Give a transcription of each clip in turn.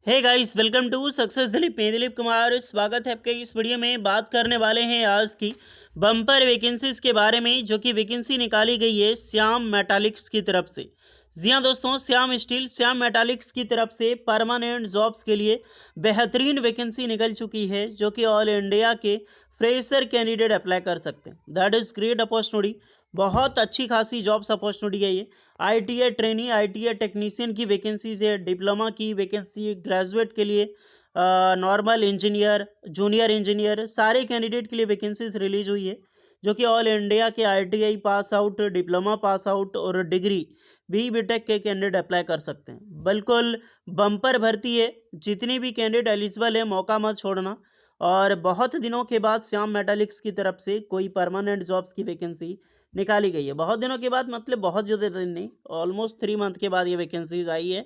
Hey guys, welcome to Success Dilip. मैं दिलीप कुमार, स्वागत है आपके इस वीडियो में। बात करने वाले हैं आज की बम्पर वैकेंसीज के बारे में, जो कि वैकेंसी निकाली गई है श्याम मेटालिक्स की तरफ से। जी हाँ दोस्तों, श्याम स्टील, श्याम मेटालिक्स की तरफ से परमानेंट जॉब्स के लिए बेहतरीन वैकेंसी निकल चुकी है, जो कि ऑल इंडिया के फ्रेशर कैंडिडेट अप्लाई कर सकते हैं। That is great opportunity. बहुत अच्छी खासी जॉब्स अपॉर्चुनिटी है ये। आईटीआई ट्रेनी, आईटीआई टेक्नीशियन की वैकेंसीज है, डिप्लोमा की वैकेंसी, ग्रेजुएट के लिए नॉर्मल इंजीनियर, जूनियर इंजीनियर, सारे कैंडिडेट के लिए वैकेंसीज रिलीज हुई है, जो कि ऑल इंडिया के ITI pass out, diploma pass out और डिग्री बी बीटेक के कैंडिडेट अप्लाई कर सकते हैं। बिल्कुल बम्पर भर्ती है। जितनी भी कैंडिडेट एलिजिबल है, मौका मत छोड़ना। और बहुत दिनों के बाद श्याम मेटालिक्स की तरफ से कोई परमानेंट जॉब्स की वैकेंसी निकाली गई है। बहुत दिनों के बाद मतलब बहुत ज़्यादा दिन नहीं, ऑलमोस्ट 3 मंथ के बाद ये वैकेंसीज आई है।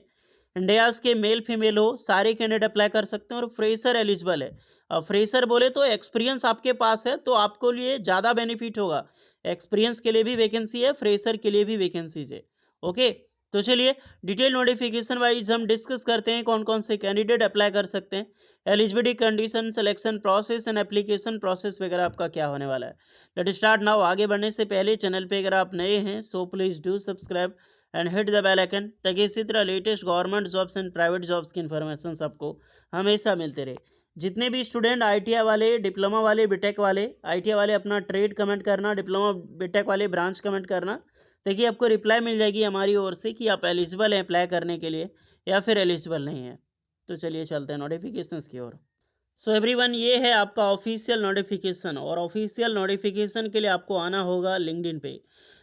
इंडियाज़ के मेल फीमेल हो, सारे कैंडिडेट अप्लाई कर सकते हैं और फ्रेशर एलिजिबल है। फ्रेशर बोले तो एक्सपीरियंस आपके पास है तो आपको लिए ज़्यादा बेनिफिट होगा। एक्सपीरियंस के लिए भी वैकेंसी है, फ्रेशर के लिए भी वैकेंसीज है। ओके, तो चलिए डिटेल नोटिफिकेशन वाइज हम डिस्कस करते हैं कौन कौन से कैंडिडेट अप्लाई कर सकते हैं। Eligibility condition, selection process and application process वगैरह आपका क्या होने वाला है। Let start now. आगे बढ़ने से पहले चैनल पे अगर आप नए हैं so please do subscribe and hit the bell icon, ताकि इसी तरह latest government jobs and private jobs की इन्फॉर्मेशन आपको हमेशा मिलते रहे। जितने भी स्टूडेंट आईटीआई वाले, डिप्लोमा वाले, बीटेक वाले, आईटीआई वाले अपना ट्रेड कमेंट करना, डिप्लोमा बीटेक वाले ब्रांच कमेंट करना, ताकि आपको रिप्लाई मिल जाएगी हमारी ओर से कि आप एलिजिबल हैं अप्लाई करने के लिए या फिर एलिजिबल नहीं है। तो चलिए चलते हैं नोटिफिकेशंस की ओर। सो एवरीवन, ये है आपका ऑफिशियल नोटिफिकेशन, और ऑफिशियल नोटिफिकेशन के लिए आपको आना होगा लिंक्डइन पे।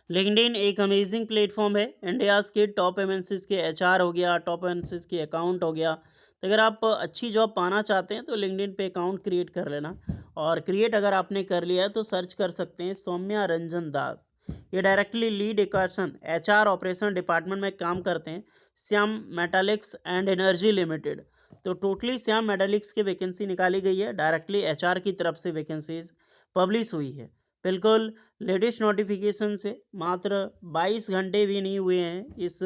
लिंक्डइन एक अमेजिंग प्लेटफॉर्म है। इंडियाज़ के टॉप एमएनसीज के एचआर हो गया, टॉप एमएनसीज के अकाउंट हो गया। तो अगर आप अच्छी जॉब पाना चाहते हैं तो लिंक्डइन पे अकाउंट क्रिएट कर लेना। और क्रिएट अगर आपने कर लिया है तो सर्च कर सकते हैं सौम्या रंजन दास। ये directly lead equation HR operation department में काम करते हैं, Shyam Metalics and Energy Limited. तो टोटली श्याम मेटालिक्स की वैकेंसी निकाली गई है, डायरेक्टली एचआर की तरफ से वैकेंसीज पब्लिश हुई है। बिल्कुल लेटेस्ट नोटिफिकेशन से मात्र 22 घंटे भी नहीं हुए हैं इस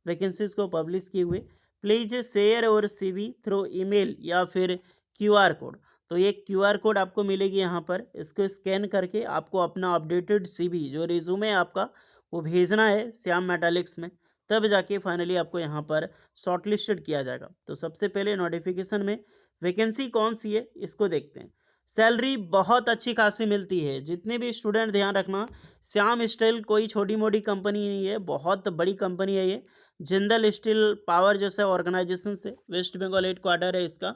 वैकेंसीज को पब्लिश किए हुए। प्लीज़ शेयर और सीवी थ्रू ईमेल या फिर क्यूआर कोड। तो ये क्यूआर कोड आपको मिलेगी यहाँ पर, इसको स्कैन करके आपको अपना अपडेटेड सीवी जो रिज्यूमे है आपका वो भेजना है श्याम मेटालिक्स में। तब जाके फाइनली आपको यहाँ पर शॉर्टलिस्टेड किया जाएगा। तो सबसे पहले नोटिफिकेशन में वैकेंसी कौन सी है इसको देखते हैं। सैलरी बहुत अच्छी खासी मिलती है। जितने भी स्टूडेंट ध्यान रखना, श्याम स्टील कोई छोटी मोटी कंपनी नहीं है, बहुत बड़ी कंपनी है ये। जिंदल स्टील पावर जैसे ऑर्गेनाइजेशन से वेस्ट बंगाल हेड क्वार्टर है इसका।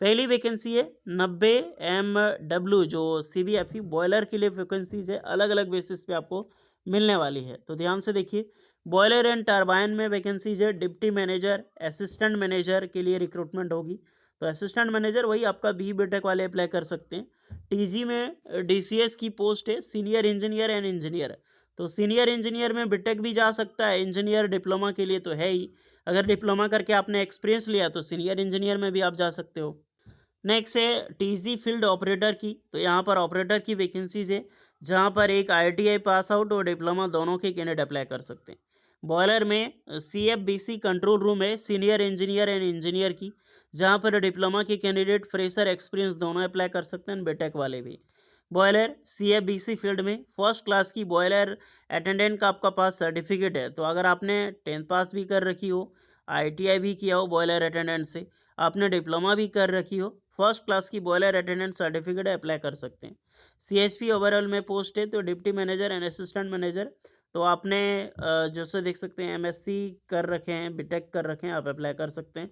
पहली वैकेंसी है 90 MW, जो CBFE बॉयलर के लिए वैकेंसीज है, अलग अलग बेसिस पे आपको मिलने वाली है। तो ध्यान से देखिए, बॉयलर एंड टरबाइन में वैकेंसीज है, डिप्टी मैनेजर, असिस्टेंट मैनेजर के लिए रिक्रूटमेंट होगी। तो असिस्टेंट मैनेजर वही आपका बी बीटेक वाले अप्लाई कर सकते हैं। टीजी में DCS की पोस्ट है, सीनियर इंजीनियर एंड इंजीनियर। तो सीनियर इंजीनियर में बीटेक भी जा सकता है, इंजीनियर डिप्लोमा के लिए तो है ही। अगर डिप्लोमा करके आपने एक्सपीरियंस लिया तो सीनियर इंजीनियर में भी आप जा सकते हो। नेक्स्ट है टीजी फील्ड ऑपरेटर की। तो यहाँ पर ऑपरेटर की वैकेंसीज है, जहाँ पर एक आईटीआई पास आउट और डिप्लोमा दोनों के कैंडिडेट अप्लाई कर सकते हैं। बॉयलर में CFBC कंट्रोल रूम है, सीनियर इंजीनियर एंड इंजीनियर की, जहाँ पर डिप्लोमा के कैंडिडेट फ्रेशर एक्सपीरियंस दोनों अप्लाई कर सकते हैं, बीटेक वाले भी। बॉयलर CFBC फील्ड में फर्स्ट क्लास की बॉयलर अटेंडेंट का आपका पास सर्टिफिकेट है। तो अगर आपने 10th पास भी कर रखी हो, आईटीआई भी किया हो बॉयलर अटेंडेंट से, आपने डिप्लोमा भी कर रखी हो, फर्स्ट क्लास की बॉयलर अटेंडेंट सर्टिफिकेट अप्लाई कर सकते हैं। CHP ओवरऑल में पोस्ट है, तो deputy manager and assistant manager. तो आपने जैसे देख सकते हैं MSc कर रखे हैं, बीटेक कर रखे हैं, आप अप्लाई कर सकते हैं।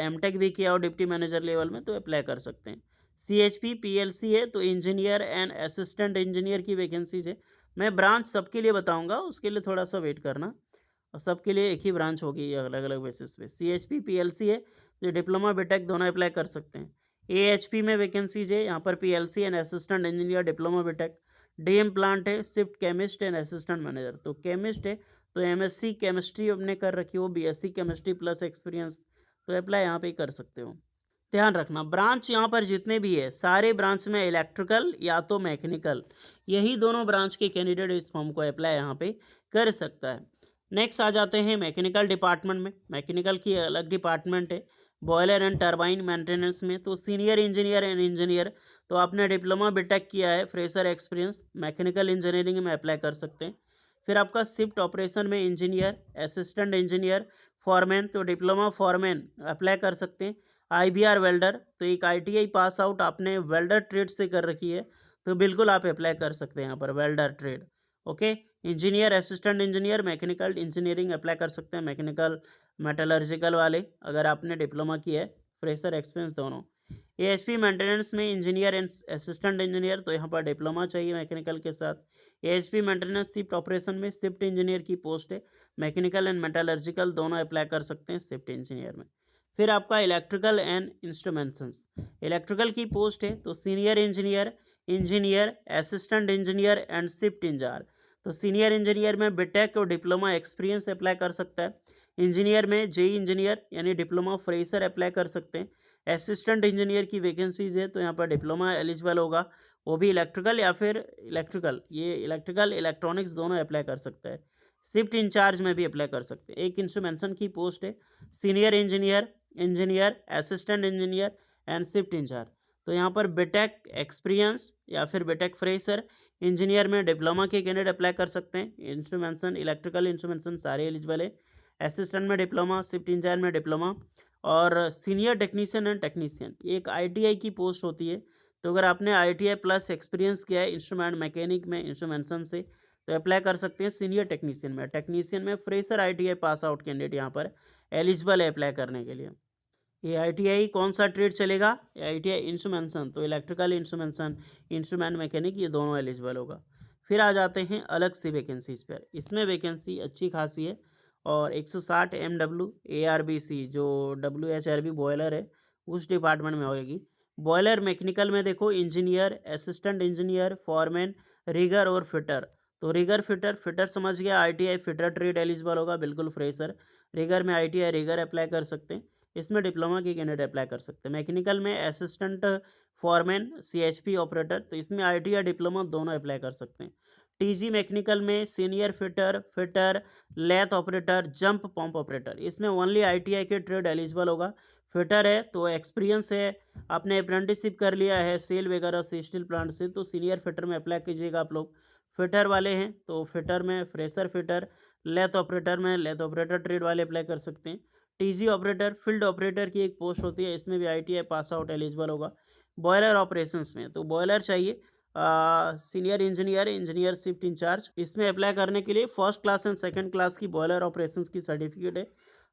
एमटेक भी किया हो डिप्टी मैनेजर लेवल में तो अप्लाई कर सकते हैं। CHP PLC है, तो इंजीनियर एंड असिस्टेंट इंजीनियर की वैकेंसीज है। मैं ब्रांच सबके लिए बताऊंगा, उसके लिए थोड़ा सा वेट करना। और सबके लिए एक ही ब्रांच होगी, अलग अलग बेसिस पे। CHP PLC है, जो डिप्लोमा बीटेक दोनों अप्लाई कर सकते हैं। AHP में वैकेंसीज है, यहाँ पर PLC and assistant engineer diploma BTech. DM plant है, shift chemist and assistant manager. तो केमिस्ट है तो MSc केमिस्ट्री आपने कर रखी हो, BSc केमिस्ट्री प्लस एक्सपीरियंस, तो अप्लाई यहाँ पे कर सकते हो। ध्यान रखना, ब्रांच यहाँ पर जितने भी है सारे ब्रांच में इलेक्ट्रिकल या तो मैकेनिकल, यही दोनों ब्रांच के कैंडिडेट इस फॉर्म को अप्लाई यहाँ पे कर सकता है। नेक्स्ट आ जाते हैं मैकेनिकल डिपार्टमेंट में। मैकेनिकल की अलग डिपार्टमेंट है, बॉयलर एंड टरबाइन मेंटेनेंस में। तो सीनियर इंजीनियर एंड इंजीनियर, तो आपने डिप्लोमा बीटेक किया है, फ्रेशर एक्सपीरियंस मैकेनिकल इंजीनियरिंग में अप्लाई कर सकते हैं। फिर आपका शिफ्ट ऑपरेशन में इंजीनियर, असिस्टेंट इंजीनियर, फॉरमैन, तो डिप्लोमा फॉरमैन अप्लाई कर सकते हैं। आईबीआर वेल्डर, तो एक आईटीआई पास आउट आपने वेल्डर ट्रेड से कर रखी है, तो बिल्कुल आप अप्लाई कर सकते हैं यहाँ पर welder trade. Okay, engineer, assistant engineer, mechanical engineering apply कर सकते हैं, मैकेनिकल मेटलर्जिकल वाले, अगर आपने डिप्लोमा किया है, फ्रेशर एक्सपीरियंस दोनों। एएचपी मेंटेनेंस में इंजीनियर एंड असिस्टेंट इंजीनियर, तो यहाँ पर डिप्लोमा चाहिए मैकेनिकल के साथ। एएचपी मेंटेनेंस शिफ्ट ऑपरेशन में शिफ्ट इंजीनियर की पोस्ट है, मैकेनिकल एंड मेटलर्जिकल दोनों अप्लाई कर सकते हैं शिफ्ट इंजीनियर में। फिर आपका इलेक्ट्रिकल एंड इंस्ट्रूमेंट्स, इलेक्ट्रिकल की पोस्ट है, तो senior engineer, engineer, assistant engineer and shift in charge. तो सीनियर इंजीनियर में बीटेक और डिप्लोमा एक्सपीरियंस अप्लाई कर सकता है। इंजीनियर में जेई इंजीनियर यानी डिप्लोमा फ्रेशर अप्लाई कर सकते हैं। असिस्टेंट इंजीनियर की वैकेंसीज है, तो यहाँ पर डिप्लोमा एलिजिबल होगा, वो भी इलेक्ट्रिकल या फिर इलेक्ट्रिकल, ये इलेक्ट्रिकल इलेक्ट्रॉनिक्स दोनों अप्लाई कर सकता है। शिफ्ट इंचार्ज में भी अप्लाई कर सकते हैं। एक इंस्ट्रूमेंशन की पोस्ट है, senior engineer, engineer, assistant engineer and shift in charge. तो यहाँ पर बीटेक एक्सपीरियंस या फिर बीटेक फ्रेशर, इंजीनियर में डिप्लोमा के कैंडिडेट अप्लाई कर सकते हैं। इंस्ट्रूमेंशन, इलेक्ट्रिकल इंस्ट्रूमेंशन सारे एलिजिबल है। असिस्टेंट में डिप्लोमा, शिफ्ट इंचार्ज में डिप्लोमा, और सीनियर टेक्नीशियन एंड टेक्नीशियन एक आईटीआई की पोस्ट होती है। तो अगर आपने आईटीआई प्लस एक्सपीरियंस किया है इंस्ट्रूमेंट मैकेनिक में इंस्ट्रूमेंशन से, तो अप्लाई कर सकते हैं सीनियर टेक्नीशियन में। टेक्नीशियन में fresher ITI pass out candidate यहाँ पर एलिजिबल है अप्लाई करने के लिए। ये आईटीआई कौन सा ट्रेड चलेगा? आईटीआई इंस्ट्रूमेंशन, तो इलेक्ट्रिकल इंस्ट्रूमेंशन, इंस्ट्रूमेंट मैकेनिक, ये दोनों एलिजिबल होगा। फिर आ जाते हैं अलग सी वैकेंसीज पर। इसमें वैकेंसी अच्छी खासी है, और 160 MW ARBC जो WHRB बॉयलर है उस डिपार्टमेंट में होगी। बॉयलर मैकेनिकल में देखो engineer, assistant engineer, foreman, rigger और फिटर। तो रिगर फिटर, फिटर समझ गया, आईटीआई फिटर ट्रेड एलिजिबल होगा, बिल्कुल फ्रेशर। रिगर में आईटीआई रिगर अप्लाई कर सकते हैं, इसमें डिप्लोमा की कैंडिडेट अप्लाई कर सकते हैं। मैकेनिकल में असिस्टेंट फॉरमैन, सीएचपी ऑपरेटर, तो इसमें आईटीआई डिप्लोमा दोनों अप्लाई कर सकते हैं। टीजी मैकेनिकल में senior fitter, fitter, lathe operator, jump pump operator, इसमें ओनली आईटीआई के ट्रेड एलिजिबल होगा। फिटर है तो एक्सपीरियंस है, आपने अप्रेंटिसशिप कर लिया है सेल वगैरह से, स्टील प्लांट से, तो सीनियर फिटर में अप्लाई कीजिएगा आप लोग। फिटर वाले हैं तो फिटर में फ्रेशर फिटर, लेथ ऑपरेटर में लेथ ऑपरेटर ट्रेड वाले अप्लाई कर सकते हैं। टीजी ऑपरेटर, फील्ड ऑपरेटर की एक पोस्ट होती है, इसमें भी आईटीआई पास आउट एलिजिबल होगा। बॉयलर ऑपरेशंस में तो बॉयलर चाहिए, senior engineer, engineer shift in charge, इसमें अप्लाई करने के लिए first class and second class की बॉयलर ऑपरेशंस की सर्टिफिकेट है।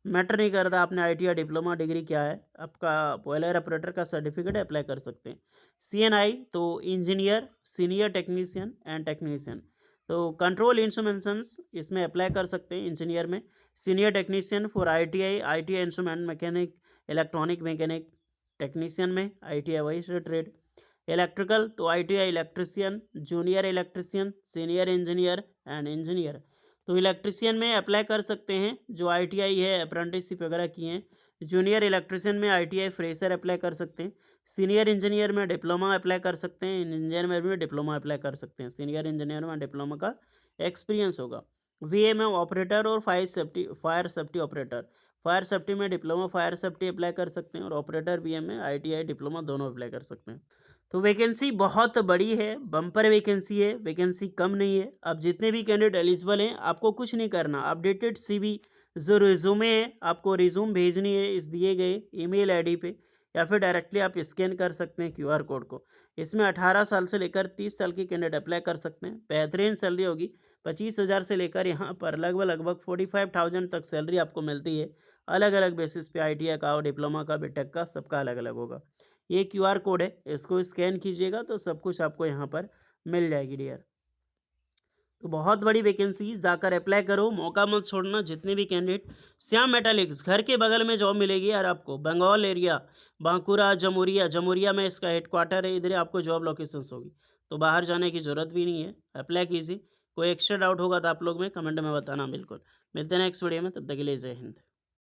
मैटर नहीं करता आपने आईटीआई डिप्लोमा डिग्री क्या है, आपका बॉयलर ऑपरेटर का सर्टिफिकेट अप्लाई कर सकते हैं। सीएनआई तो engineer, senior technician and technician, तो कंट्रोल इंस्ट्रूमेंट्स इसमें अप्लाई कर सकते हैं इंजीनियर में। Senior technician for ITI, ITI instrument mechanic, electronic mechanic, technician में आईटीआई वही से ट्रेड। इलेक्ट्रिकल तो ITI electrician, junior electrician, senior engineer and engineer. तो इलेक्ट्रिशियन में अप्लाई कर सकते हैं जो आईटीआई है, अप्रेंटिसशिप वगैरह किए हैं। जूनियर इलेक्ट्रिशियन में आईटीआई फ्रेशर अप्लाई कर सकते हैं। सीनियर इंजीनियर में डिप्लोमा अप्लाई कर सकते हैं, इंजीनियर में भी डिप्लोमा अप्लाई कर सकते हैं। सीनियर इंजीनियर में डिप्लोमा का एक्सपीरियंस होगा। वीए में ऑपरेटर और fire safety operator, fire safety में डिप्लोमा फायर सेफ्टी अप्लाई कर सकते हैं, और ऑपरेटर बीएम में आईटीआई डिप्लोमा दोनों अप्लाई कर सकते हैं। तो वैकेंसी बहुत बड़ी है, बम्पर वैकेंसी है, वैकेंसी कम नहीं है। अब जितने भी कैंडिडेट एलिजिबल हैं, आपको कुछ नहीं करना, अपडेटेड सीवी जो रिज्यूमे है आपको रिज्यूम भेजनी है इस दिए गए ईमेल आईडी पे, या फिर डायरेक्टली आप स्कैन कर सकते हैं क्यूआर कोड को। इसमें 18 साल से लेकर 30 साल के कैंडिडेट अप्लाई कर सकते हैं। बेहतरीन सैलरी होगी, 25,000 से लेकर यहाँ पर लगभग 45,000 तक सैलरी आपको मिलती है। अलग अलग बेसिस पे आईटीआई का और डिप्लोमा का, बीटेक का, सबका अलग अलग होगा। ये क्यूआर कोड है, इसको स्कैन कीजिएगा तो सब कुछ आपको यहाँ पर मिल जाएगी डियर। तो बहुत बड़ी वैकेंसी, जाकर अप्लाई करो, मौका मत छोड़ना। जितने भी कैंडिडेट, श्याम मेटालिक्स घर के बगल में जॉब मिलेगी यार आपको, बंगाल एरिया, बांकुरा, जमुरिया, जमुरिया में इसका हेडक्वार्टर है, इधर आपको जॉब लोकेशंस होगी, तो बाहर जाने की ज़रूरत भी नहीं है। अप्लाई कीजिए। कोई एक्स्ट्रा डाउट होगा तो आप लोग में कमेंट में बताना बिल्कुल। मिलते हैं नेक्स्ट वीडियो में, तब तक के लिए जय हिंद।